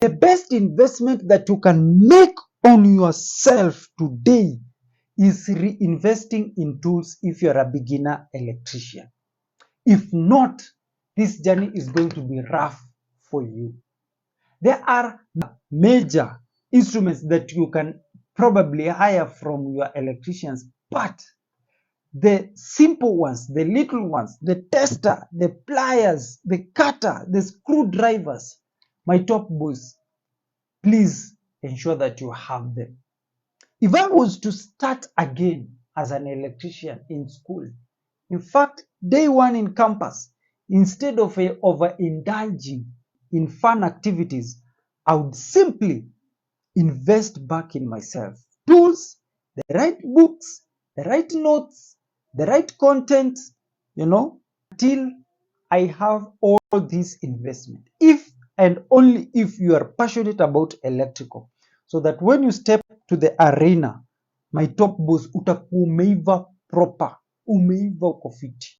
The best investment that you can make on yourself today is reinvesting in tools if you're a beginner electrician. If not, this journey is going to be rough for you. There are major instruments that you can probably hire from your electricians, but the simple ones, the little ones, the tester, the pliers, the cutter, the screwdrivers, my top boys, please ensure that you have them. If I was to start again as an electrician in school, in fact, day one in campus, instead of overindulging in fun activities, I would simply invest back in myself. Tools, the right books, the right notes, the right content, until I have all this investment. If and only if you are passionate about electrical, so that when you step to the arena, my top boss, utakuwa umeiva proper, umeiva uko fiti.